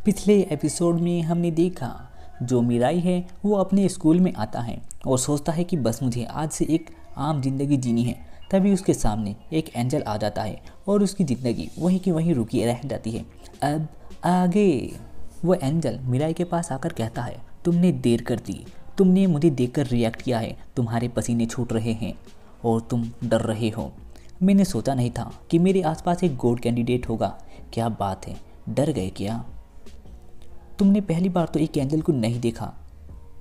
पिछले एपिसोड में हमने देखा जो मिराई है वो अपने स्कूल में आता है और सोचता है कि बस मुझे आज से एक आम जिंदगी जीनी है। तभी उसके सामने एक एंजल आ जाता है और उसकी ज़िंदगी वहीं की वहीं रुकी रह जाती है। अब आगे वो एंजल मिराई के पास आकर कहता है, तुमने देर कर दी, तुमने मुझे देखकर रिएक्ट किया है, तुम्हारे पसीने छूट रहे हैं और तुम डर रहे हो। मैंने सोचा नहीं था कि मेरे आसपास एक गोड कैंडिडेट होगा। क्या बात है, डर गए क्या? तुमने पहली बार तो एक एंजल को नहीं देखा।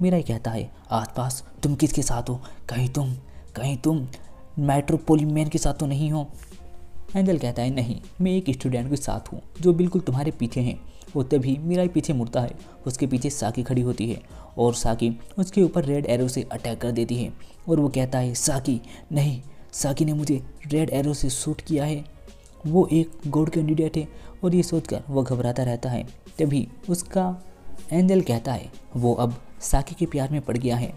मेरा ही कहता है, आसपास तुम किसके साथ हो? कहीं तुम मेट्रोपोलिमैन के साथ तो नहीं हो? एंजल कहता है, नहीं, मैं एक स्टूडेंट के साथ हूँ जो बिल्कुल तुम्हारे पीछे हैं। वो तभी मेरा ही पीछे मुड़ता है। उसके पीछे साकी खड़ी होती है और साकी उसके ऊपर रेड एरो से अटैक कर देती है और वो कहता है, साकी नहीं, साकी ने मुझे रेड एरो से शूट किया है, वो एक गॉड कैंडिडेट है। और ये सोचकर वो घबराता रहता है। तभी उसका एंजल कहता है, वो अब साकी के प्यार में पड़ गया है।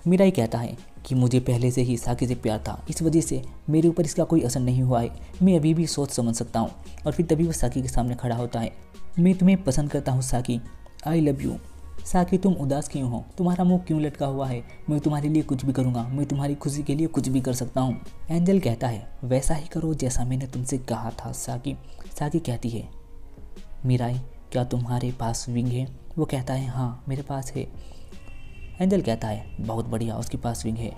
मीराई कहता है कि मुझे पहले से ही साकी से प्यार था, इस वजह से मेरे ऊपर इसका कोई असर नहीं हुआ है, मैं अभी भी सोच समझ सकता हूँ। और फिर तभी वो साकी के सामने खड़ा होता है। मैं तुम्हें पसंद करता हूँ साकी, आई लव यू। साकी तुम उदास क्यों हो? तुम्हारा मुंह क्यों लटका हुआ है? मैं तुम्हारे लिए कुछ भी करूँगा, मैं तुम्हारी खुशी के लिए कुछ भी कर सकता हूँ। एंजल कहता है, वैसा ही करो जैसा मैंने तुमसे कहा था साकी। साकी कहती है, मीराई क्या तुम्हारे पास विंग है? वो कहता है, हाँ मेरे पास है। एंजल कहता है, बहुत बढ़िया, उसके पास विंग है।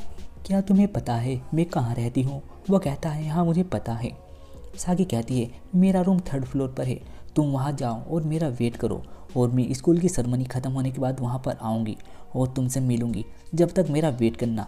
क्या तुम्हें पता है मैं कहाँ रहती हूँ? वो कहता है, हाँ मुझे पता है। साकी कहती है, मेरा रूम 3rd फ्लोर पर है, तुम वहाँ जाओ और मेरा वेट करो और मैं स्कूल की सेरेमनी ख़त्म होने के बाद वहाँ पर आऊँगी और तुमसे मिलूँगी, जब तक मेरा वेट करना।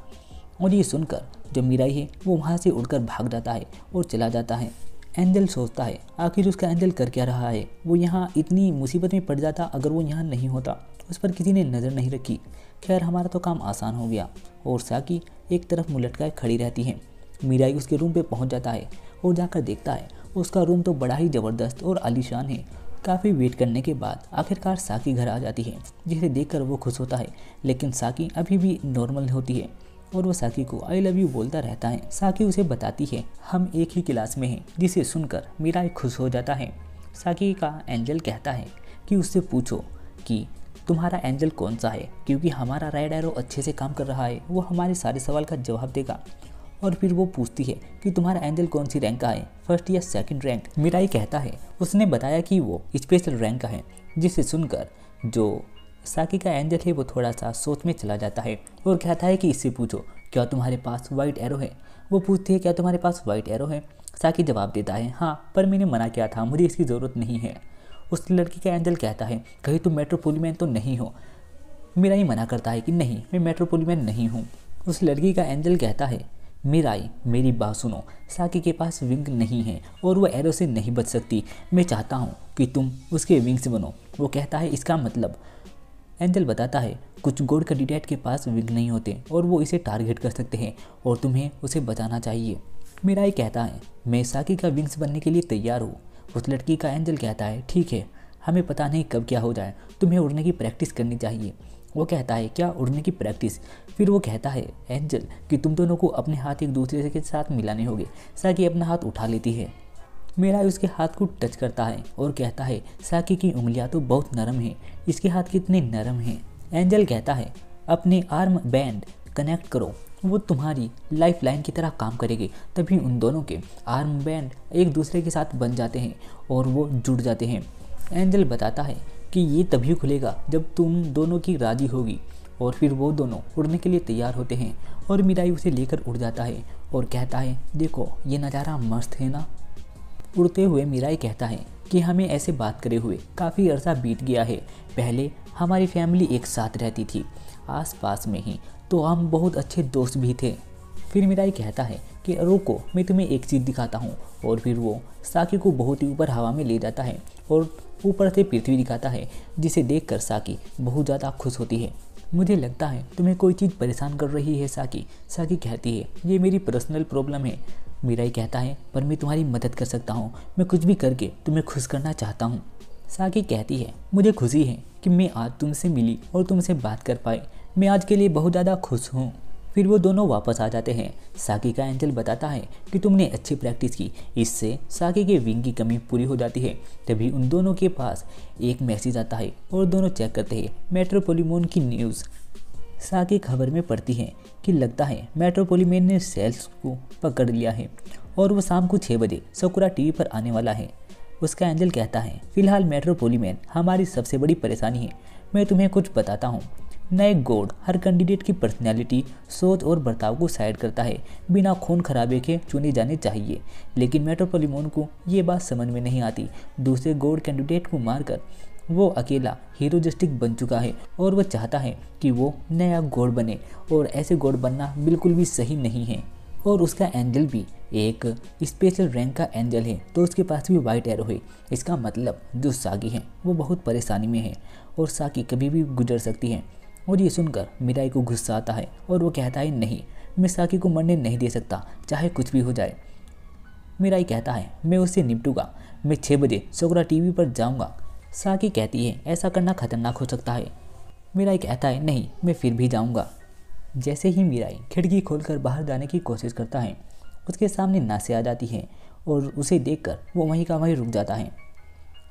और ये सुनकर जो मीराई है वो वहाँ से उड़कर भाग जाता है और चला जाता है। एंजल सोचता है आखिर उसका एंजल कर क्या रहा है। वो यहाँ इतनी मुसीबत में पड़ जाता अगर वो यहाँ नहीं होता, उस पर किसी ने नज़र नहीं रखी। खैर हमारा तो काम आसान हो गया। और साकी एक तरफ मुँह लटकाए खड़ी रहती है। मीराई उसके रूम पे पहुँच जाता है और जाकर देखता है उसका रूम तो बड़ा ही ज़बरदस्त और आलीशान है। काफ़ी वेट करने के बाद आखिरकार साकी घर आ जाती है, जिसे देखकर वो खुश होता है। लेकिन साकी अभी भी नॉर्मल होती है और वो साकी को आई लव यू बोलता रहता है। साकी उसे बताती है हम एक ही क्लास में हैं, जिसे सुनकर मीराई खुश हो जाता है। साकी का एंजल कहता है कि उससे पूछो कि तुम्हारा एंजल कौन सा है, क्योंकि हमारा रेड एरो अच्छे से काम कर रहा है, वो हमारे सारे सवाल का जवाब देगा। और फिर वो पूछती है कि तुम्हारा एंजल कौन सी रैंक का है, 1st या 2nd रैंक? मीराई कहता है उसने बताया कि वो स्पेशल रैंक का है, जिसे सुनकर जो साकी का एंजल है वो थोड़ा सा सोच में चला जाता है और कहता है कि इससे पूछो क्या तुम्हारे पास वाइट एरो है। वो पूछती है क्या तुम्हारे पास वाइट एरो है? साकी जवाब देता है, हाँ पर मैंने मना किया था, मुझे इसकी ज़रूरत नहीं है। उस लड़की का एंजल कहता है कहीं तुम मेट्रोपोलिमैन तो नहीं हो? मीराई मना करता है कि नहीं, मैं मेट्रोपोलिमैन नहीं हूँ। उस लड़की का एंजल कहता है, मीराई मेरी बात सुनो, साकी के पास विंग नहीं है और वो एरो से नहीं बच सकती, मैं चाहता हूँ कि तुम उसके विंग से बनो। वो कहता है इसका मतलब? एंजल बताता है कुछ गॉड कैंडिडेट के पास विंग नहीं होते और वो इसे टारगेट कर सकते हैं और तुम्हें उसे बचाना चाहिए। मीराई कहता है मैं साकी का विंग्स बनने के लिए तैयार हूँ। उस लड़की का एंजल कहता है ठीक है, हमें पता नहीं कब क्या हो जाए, तुम्हें उड़ने की प्रैक्टिस करनी चाहिए। वो कहता है क्या उड़ने की प्रैक्टिस? फिर वो कहता है एंजल कि तुम दोनों को अपने हाथ एक दूसरे के साथ मिलाने होंगे। साकी अपना हाथ उठा लेती है। मेरा उसके हाथ को टच करता है और कहता है साकी की उंगलियां तो बहुत नरम हैं, इसके हाथ कितने नरम हैं। एंजल कहता है अपने आर्म बैंड कनेक्ट करो, वो तुम्हारी लाइफ लाइन की तरह काम करेगी। तभी उन दोनों के आर्म बैंड एक दूसरे के साथ बन जाते हैं और वो जुड़ जाते हैं। एंजल बताता है कि ये तभी खुलेगा जब तुम दोनों की राजी होगी। और फिर वो दोनों उड़ने के लिए तैयार होते हैं और मीराई उसे लेकर उड़ जाता है और कहता है देखो ये नज़ारा मस्त है ना। उड़ते हुए मीराई कहता है कि हमें ऐसे बात करे हुए काफ़ी अरसा बीत गया है। पहले हमारी फैमिली एक साथ रहती थी आस पास में ही, तो हम बहुत अच्छे दोस्त भी थे। फिर मीराई कहता है कि रुको मैं तुम्हें एक चीज़ दिखाता हूँ। और फिर वो साकी को बहुत ही ऊपर हवा में ले जाता है और ऊपर से पृथ्वी दिखाता है, जिसे देखकर साकी बहुत ज़्यादा खुश होती है। मुझे लगता है तुम्हें कोई चीज़ परेशान कर रही है साकी। साकी कहती है ये मेरी पर्सनल प्रॉब्लम है। मीराई कहता है पर मैं तुम्हारी मदद कर सकता हूँ, मैं कुछ भी करके तुम्हें खुश करना चाहता हूँ। साकी कहती है मुझे खुशी है कि मैं आज तुमसे मिली और तुमसे बात कर पाई, मैं आज के लिए बहुत ज़्यादा खुश हूँ। फिर वो दोनों वापस आ जाते हैं। साकी का एंजल बताता है कि तुमने अच्छी प्रैक्टिस की, इससे साकी के विंग की कमी पूरी हो जाती है। तभी उन दोनों के पास एक मैसेज आता है और दोनों चेक करते हैं मेट्रोपोलिमोन की न्यूज़। साकी खबर में पढ़ती है कि लगता है मेट्रोपोलिमोन ने सेल्स को पकड़ लिया है और वो शाम को 6 बजे सकुरा टीवी पर आने वाला है। उसका एंजल कहता है, फिलहाल मेट्रोपोलिमोन हमारी सबसे बड़ी परेशानी है। मैं तुम्हें कुछ बताता हूँ। नए गॉड हर कैंडिडेट की पर्सनैलिटी, सोच और बर्ताव को साइड करता है। बिना खून खराबे के चुने जाने चाहिए। लेकिन मेट्रोपोलिमोन को ये बात समझ में नहीं आती। दूसरे गॉड कैंडिडेट को मारकर वो अकेला हीरो जस्टिक बन चुका है और वो चाहता है कि वो नया गॉड बने, और ऐसे गॉड बनना बिल्कुल भी सही नहीं है। और उसका एंजल भी एक स्पेशल रैंक का एंजल है, तो उसके पास भी वाइट एरो है। इसका मतलब जो साकी है वो बहुत परेशानी में है और साकी कभी भी गुजर सकती है। और ये सुनकर मिराई को गुस्सा आता है और वो कहता है, नहीं, मैं साकी को मरने नहीं दे सकता, चाहे कुछ भी हो जाए। मिराई कहता है, मैं उससे निपटूंगा, मैं 6 बजे सकुरा टीवी पर जाऊंगा। साकी कहती है, ऐसा करना खतरनाक हो सकता है। मिराई कहता है, नहीं, मैं फिर भी जाऊंगा। जैसे ही मिराई खिड़की खोलकर बाहर जाने की कोशिश करता है, उसके सामने नासे आ जाती है और उसे देखकर वो वहीं का वहीं रुक जाता है।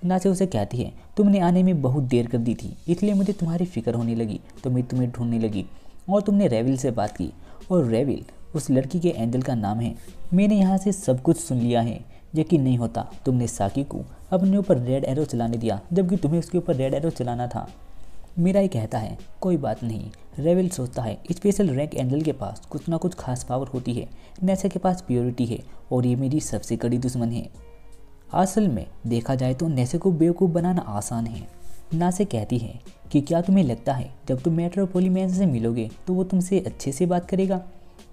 नासे उसे कहती है, तुमने आने में बहुत देर कर दी थी, इसलिए मुझे तुम्हारी फिक्र होने लगी, तो मैं तुम्हें ढूंढने लगी और तुमने रेविल से बात की, और रेविल उस लड़की के एंजल का नाम है। मैंने यहाँ से सब कुछ सुन लिया है। यकीन नहीं होता, तुमने साकी को अपने ऊपर रेड एरो चलाने दिया जबकि तुम्हें उसके ऊपर रेड एरो चलाना था। मिराई कहता है, कोई बात नहीं। रेविल सोचता है, स्पेशल रैंक एंजल के पास कुछ ना कुछ खास पावर होती है। नेसे के पास प्योरिटी है और ये मेरी सबसे कड़ी दुश्मन है। असल में देखा जाए तो नेसे को बेवकूफ़ बनाना आसान है। नासे कहती है कि क्या तुम्हें लगता है जब तुम मेट्रोपोलिमोन से मिलोगे तो वो तुमसे अच्छे से बात करेगा?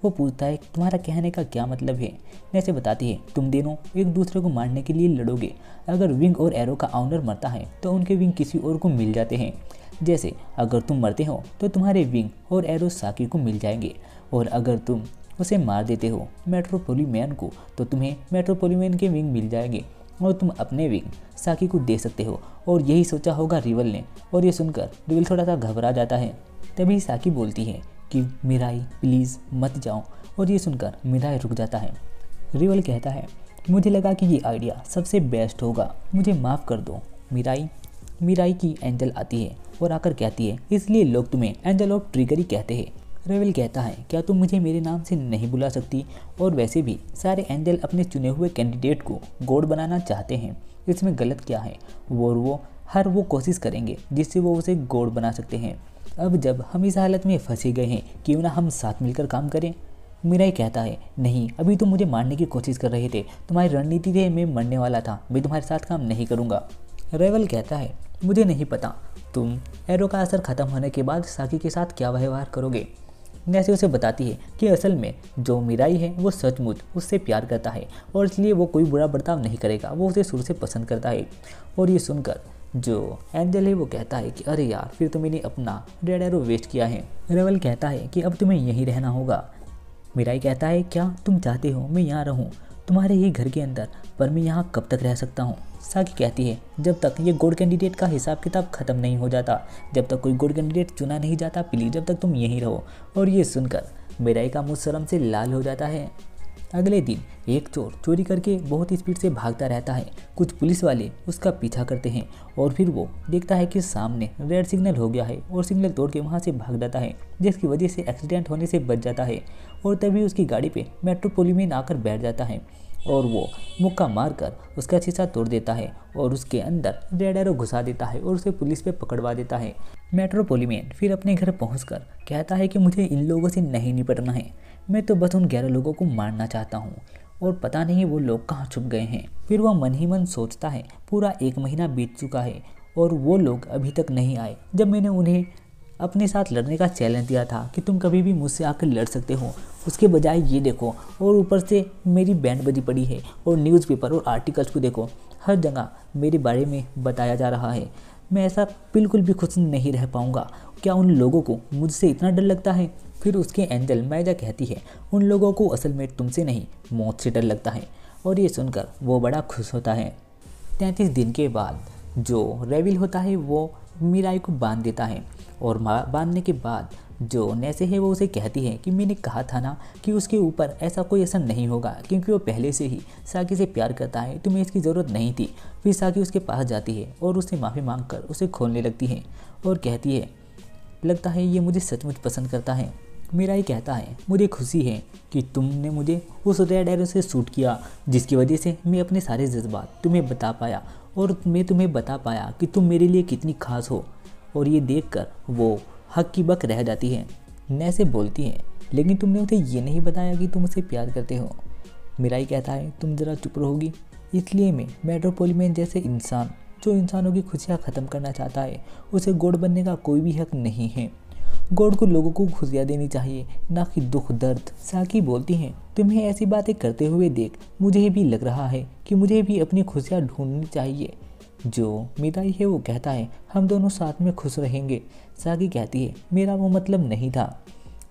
वो पूछता है, तुम्हारा कहने का क्या मतलब है? नेसे बताती है, तुम दोनों एक दूसरे को मारने के लिए लड़ोगे। अगर विंग और एरो का ऑनर मरता है तो उनके विंग किसी और को मिल जाते हैं। जैसे अगर तुम मरते हो तो तुम्हारे विंग और एरो साकी को मिल जाएंगे, और अगर तुम उसे मार देते हो मेट्रोपोलिमोन को तो तुम्हें मेट्रोपोलिमोन के विंग मिल जाएंगे और तुम अपने विंग साकी को दे सकते हो। और यही सोचा होगा रिवल ने। और ये सुनकर रिवल थोड़ा सा घबरा जाता है। तभी साकी बोलती है कि मिराई प्लीज़ मत जाओ, और ये सुनकर मिराई रुक जाता है। रिवल कहता है, मुझे लगा कि ये आइडिया सबसे बेस्ट होगा, मुझे माफ़ कर दो मिराई। मिराई की एंजल आती है और आकर कहती है, इसलिए लोग तुम्हें एंजल ऑफ ट्रिगरी कहते हैं। रेविल कहता है, क्या तुम मुझे मेरे नाम से नहीं बुला सकती? और वैसे भी सारे एंजल अपने चुने हुए कैंडिडेट को गॉड बनाना चाहते हैं, इसमें गलत क्या है? वो कोशिश करेंगे जिससे वो उसे गॉड बना सकते हैं। अब जब हम इस हालत में फंसे गए हैं, क्यों ना हम साथ मिलकर काम करें? मिराई कहता है, नहीं, अभी तुम मुझे मारने की कोशिश कर रहे थे, तुम्हारी रणनीति थी मैं मरने वाला था, मैं तुम्हारे साथ काम नहीं करूँगा। रेविल कहता है, मुझे नहीं पता तुम एरो का असर खत्म होने के बाद साकी के साथ क्या व्यवहार करोगे। नेसे उसे बताती है कि असल में जो मिराई है वो सचमुच उससे प्यार करता है और इसलिए वो कोई बुरा बर्ताव नहीं करेगा, वो उसे शुरू से पसंद करता है। और ये सुनकर जो एंजल है वो कहता है कि अरे यार, फिर तो मैंने अपना रेड एरो वेस्ट किया है। रेविल कहता है कि अब तुम्हें यहीं रहना होगा। मिराई कहता है, क्या तुम चाहते हो मैं यहाँ रहूँ तुम्हारे ही घर के अंदर? पर मैं यहाँ कब तक रह सकता हूँ? साकी कहती है, जब तक ये गॉड कैंडिडेट का हिसाब किताब ख़त्म नहीं हो जाता, जब तक कोई गॉड कैंडिडेट चुना नहीं जाता, प्लीज़ जब तक तुम यहीं रहो। और ये सुनकर मिराई का मुँह शर्म से लाल हो जाता है। अगले दिन एक चोर चोरी करके बहुत स्पीड से भागता रहता है। कुछ पुलिस वाले उसका पीछा करते हैं और फिर वो देखता है कि सामने रेड सिग्नल हो गया है और सिग्नल तोड़ के वहाँ से भाग जाता है, जिसकी वजह से एक्सीडेंट होने से बच जाता है। और तभी उसकी गाड़ी पे मेट्रोपोलिमोन आकर बैठ जाता है और वो मुक्का मारकर उसका शीशा तोड़ देता है और उसके अंदर रेड एरो घुसा देता है और उसे पुलिस पे पकड़वा देता है। मेट्रोपोलिमोन फिर अपने घर पहुंचकर कहता है कि मुझे इन लोगों से नहीं निपटना है, मैं तो बस उन 11 लोगों को मारना चाहता हूँ और पता नहीं वो लोग कहाँ छुप गए हैं। फिर वह मन ही मन सोचता है, पूरा 1 महीना बीत चुका है और वो लोग अभी तक नहीं आए। जब मैंने उन्हें अपने साथ लड़ने का चैलेंज दिया था कि तुम कभी भी मुझसे आकर लड़ सकते हो, उसके बजाय ये देखो, और ऊपर से मेरी बैंड बजी पड़ी है और न्यूज़पेपर और आर्टिकल्स को देखो, हर जगह मेरे बारे में बताया जा रहा है। मैं ऐसा बिल्कुल भी खुश नहीं रह पाऊँगा। क्या उन लोगों को मुझसे इतना डर लगता है? फिर उसके एंजल मैजा कहती है, उन लोगों को असल में तुमसे नहीं मौत से डर लगता है। और ये सुनकर वो बड़ा खुश होता है। 33 दिन के बाद जो रेविल होता है वो मिराई को बांध देता है और बांधने के बाद जो नैसे है वो उसे कहती है कि मैंने कहा था ना कि उसके ऊपर ऐसा कोई असर नहीं होगा, क्योंकि वो पहले से ही साकी से प्यार करता है, तुम्हें इसकी ज़रूरत नहीं थी। फिर साकी उसके पास जाती है और उससे माफ़ी मांगकर उसे खोलने लगती है और कहती है लगता है ये मुझे सचमुच पसंद करता है। मीराई कहता है मुझे खुशी है कि तुमने मुझे उस रेड एरो से शूट किया, जिसकी वजह से मैं अपने सारे जज्बात तुम्हें बता पाया और मैं तुम्हें बता पाया कि तुम मेरे लिए कितनी खास हो। और ये देखकर वो हक की बक रह जाती है। नैसे बोलती है लेकिन तुमने मुझे ये नहीं बताया कि तुम उसे प्यार करते हो। मीराई कहता है तुम ज़रा चुप रहोगी। इसलिए मैं मेट्रोपोलिमैन जैसे इंसान जो इंसानों की खुशियाँ ख़त्म करना चाहता है, उसे गॉड बनने का कोई भी हक नहीं है। गॉड को लोगों को खुशियाँ देनी चाहिए, ना कि दुख दर्द। साकी बोलती हैं तुम्हें ऐसी बातें करते हुए देख मुझे भी लग रहा है कि मुझे भी अपनी खुशियाँ ढूंढनी चाहिए। जो मीराई है वो कहता है हम दोनों साथ में खुश रहेंगे। साकी कहती है मेरा वो मतलब नहीं था।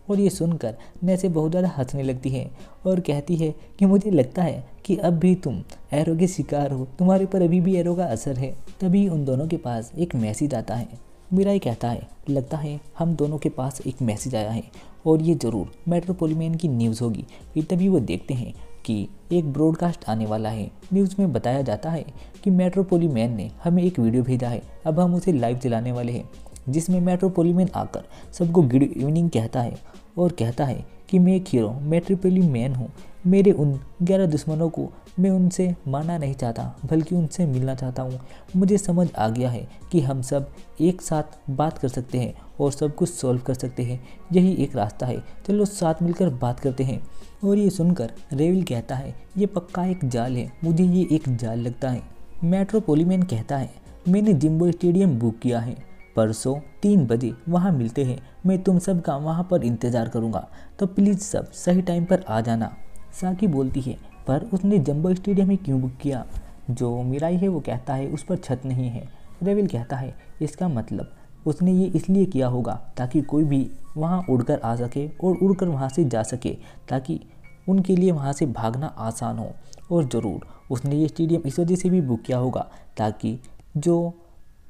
और ये सुनकर नैसे बहुत ज़्यादा हंसने लगती है और कहती है कि मुझे लगता है कि अब भी तुम एरो के शिकार हो, तुम्हारे पर अभी भी एरो का असर है। तभी उन दोनों के पास एक मैसेज आता है। मीराई कहता है लगता है हम दोनों के पास एक मैसेज आया है और ये ज़रूर मेट्रोपोलिमैन की न्यूज़ होगी। फिर तभी वो देखते हैं कि एक ब्रॉडकास्ट आने वाला है। न्यूज़ में बताया जाता है कि मेट्रोपोलिमैन ने हमें एक वीडियो भेजा है, अब हम उसे लाइव चलाने वाले हैं, जिसमें मेट्रोपोलिमैन आकर सबको गुड इवनिंग कहता है और कहता है कि मैं एक हीरो मेट्रोपोलिमैन हूँ। मेरे उन 11 दुश्मनों को मैं उनसे मारना नहीं चाहता, बल्कि उनसे मिलना चाहता हूँ। मुझे समझ आ गया है कि हम सब एक साथ बात कर सकते हैं और सब कुछ सॉल्व कर सकते हैं, यही एक रास्ता है, चलो साथ मिलकर बात करते हैं। और ये सुनकर रेविल कहता है ये पक्का एक जाल है, मुझे ये एक जाल लगता है। मेट्रोपोलिमैन कहता है मैंने जिम्बो स्टेडियम बुक किया है, परसों 3 बजे वहाँ मिलते हैं। मैं तुम सब का वहाँ पर इंतज़ार करूँगा, तो प्लीज़ सब सही टाइम पर आ जाना। साकी बोलती है पर उसने जंबो स्टेडियम ही क्यों बुक किया। जो मीराई है वो कहता है उस पर छत नहीं है। रेविल कहता है इसका मतलब उसने ये इसलिए किया होगा ताकि कोई भी वहाँ उड़कर आ सके और उड़कर वहाँ से जा सके, ताकि उनके लिए वहाँ से भागना आसान हो। और ज़रूर उसने ये स्टेडियम इस वजह से भी बुक किया होगा ताकि जो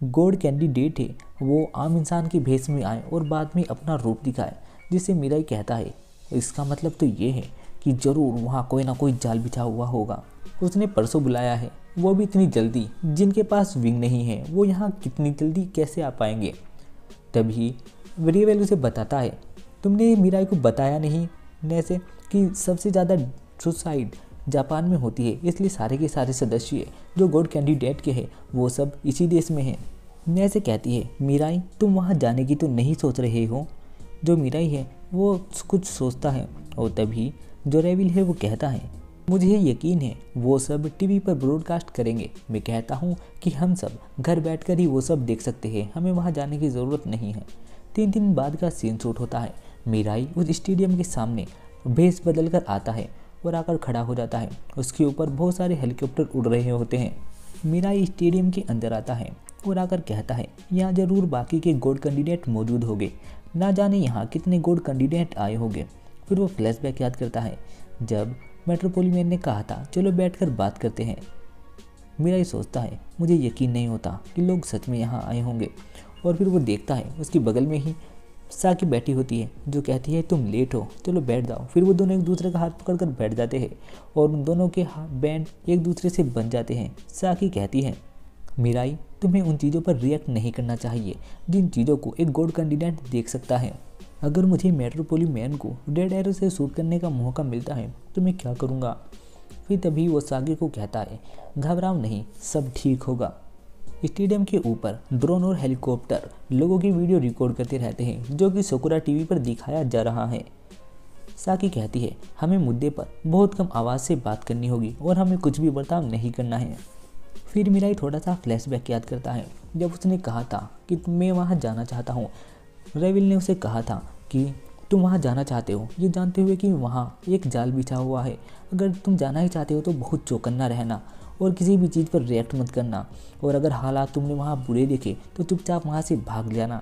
गॉड कैंडिडेट है वो आम इंसान के भेष में आए और बाद में अपना रूप दिखाए। जिससे मीराई कहता है इसका मतलब तो ये है कि ज़रूर वहाँ कोई ना कोई जाल बिछा हुआ होगा। उसने परसों बुलाया है, वो भी इतनी जल्दी, जिनके पास विंग नहीं है वो यहाँ कितनी जल्दी कैसे आ पाएंगे। तभी रेविल उसे बताता है तुमने मीराई को बताया नहीं नैसे कि सबसे ज़्यादा सुसाइड जापान में होती है, इसलिए सारे के सारे सदस्य जो गॉड कैंडिडेट के हैं वो सब इसी देश में हैं। नैसे कहती है मीराई तुम वहाँ जाने की तो नहीं सोच रहे हो। जो मीराई है वो कुछ सोचता है और तभी जो रेविल है वो कहता है मुझे यकीन है वो सब टीवी पर ब्रॉडकास्ट करेंगे। मैं कहता हूँ कि हम सब घर बैठकर ही वो सब देख सकते हैं, हमें वहाँ जाने की ज़रूरत नहीं है। 3 दिन बाद का सीन शूट होता है। मीराई उस स्टेडियम के सामने भेस बदल कर आता है और आकर खड़ा हो जाता है। उसके ऊपर बहुत सारे हेलीकॉप्टर उड़ रहे होते हैं। मीराई स्टेडियम के अंदर आता है और आकर कहता है यहाँ ज़रूर बाकी के गॉड कैंडिडेट मौजूद होंगे, ना जाने यहाँ कितने गॉड कैंडिडेट आए होंगे। फिर वो फ्लैशबैक याद करता है जब मेट्रोपोलिमैन ने कहा था चलो बैठकर बात करते हैं। मीराई सोचता है मुझे यकीन नहीं होता कि लोग सच में यहाँ आए होंगे। और फिर वो देखता है उसकी बगल में ही साकी बैठी होती है जो कहती है तुम लेट हो, चलो बैठ जाओ। फिर वो दोनों एक दूसरे का हाथ पकड़कर बैठ जाते हैं और उन दोनों के बैंड एक दूसरे से बन जाते हैं। साकी कहती है मीराई तुम्हें उन चीज़ों पर रिएक्ट नहीं करना चाहिए जिन चीज़ों को एक गॉड कैंडिडेट देख सकता है। अगर मुझे मेट्रोपोलिमैन को रेड एरो से शूट करने का मौका मिलता है तो मैं क्या करूँगा। फिर तभी वो साकी को कहता है घबराओ नहीं, सब ठीक होगा। स्टेडियम के ऊपर ड्रोन और हेलीकॉप्टर लोगों की वीडियो रिकॉर्ड करते रहते हैं जो कि साकुरा टीवी पर दिखाया जा रहा है। साकी कहती है हमें मुद्दे पर बहुत कम आवाज़ से बात करनी होगी और हमें कुछ भी बर्ताव नहीं करना है। फिर मीराई थोड़ा सा फ्लैशबैक याद करता है जब उसने कहा था कि मैं वहाँ जाना चाहता हूँ। रेविल ने उसे कहा था कि तुम वहाँ जाना चाहते हो ये जानते हुए कि वहाँ एक जाल बिछा हुआ है, अगर तुम जाना ही चाहते हो तो बहुत चौकन्ना रहना और किसी भी चीज़ पर रिएक्ट मत करना, और अगर हालात तुमने वहाँ बुरे देखे तो चुपचाप वहाँ से भाग जाना।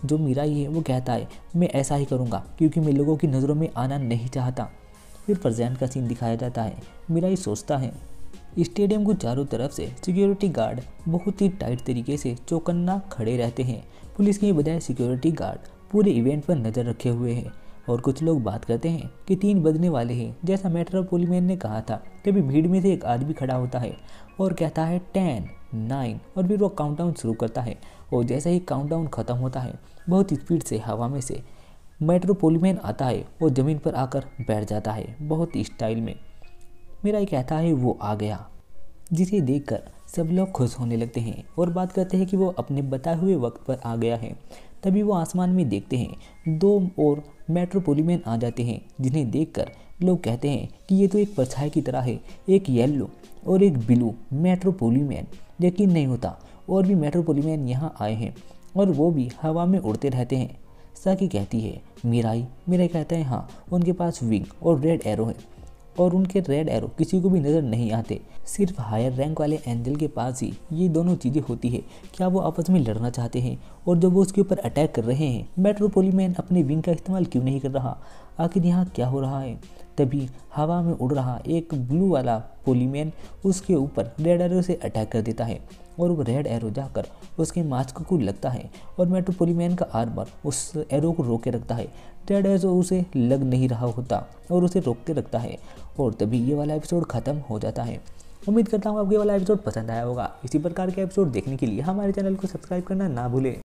जो मीराई है वो कहता है मैं ऐसा ही करूँगा क्योंकि मैं लोगों की नज़रों में आना नहीं चाहता। फिर प्रेजेंट का सीन दिखाया जाता है। मीराई सोचता है स्टेडियम को चारों तरफ से सिक्योरिटी गार्ड बहुत ही टाइट तरीके से चौकन्ना खड़े रहते हैं। पुलिस के बजाय सिक्योरिटी गार्ड पूरे इवेंट पर नज़र रखे हुए है और कुछ लोग बात करते हैं कि 3 बजने वाले हैं जैसा मेट्रो पुलिसमैन ने कहा था। तभी भीड़ में से एक आदमी खड़ा होता है और कहता है 10, 9 और फिर वो काउंटडाउन शुरू करता है। और जैसे ही काउंटडाउन ख़त्म होता है बहुत स्पीड से हवा में से मेट्रो पुलिसमैन आता है और ज़मीन पर आकर बैठ जाता है बहुत ही स्टाइल में। मेरा ये कहता है वो आ गया, जिसे देखकर सब लोग खुश होने लगते हैं और बात करते हैं कि वो अपने बताए हुए वक्त पर आ गया है। तभी वो आसमान में देखते हैं 2 और मेट्रो पुलिसमैन आ जाते हैं, जिन्हें देखकर लोग कहते हैं कि ये तो एक परछाई की तरह है, एक येलो और एक ब्लू मेट्रो पुलिसमैन। यकीन नहीं होता और भी मेट्रो पुलिसमैन यहाँ आए हैं और वो भी हवा में उड़ते रहते हैं। साकी कहती है मीराई। मीराई कहता है हाँ, उनके पास विंग और रेड एरो है और उनके रेड एरो किसी को भी नज़र नहीं आते, सिर्फ हायर रैंक वाले एंजल के पास ही ये दोनों चीज़ें होती है। क्या वो आपस में लड़ना चाहते हैं? और जब वो उसके ऊपर अटैक कर रहे हैं मेट्रो पुलिसमैन अपने विंग का इस्तेमाल क्यों नहीं कर रहा? आखिर यहाँ क्या हो रहा है? तभी हवा में उड़ रहा एक ब्लू वाला पुलिसमैन उसके ऊपर रेड एरो से अटैक कर देता है और वो रेड एरो जाकर उसके मास्क को लगता है और मेट्रो पुलिसमैन का आर्मर उस एरो को रोक के रखता है। रेड एरो उसे लग नहीं रहा होता और उसे रोक के रखता है और तभी ये वाला एपिसोड ख़त्म हो जाता है। उम्मीद करता हूँ आपको ये वाला एपिसोड पसंद आया होगा। इसी प्रकार के एपिसोड देखने के लिए हमारे चैनल को सब्सक्राइब करना ना भूलें।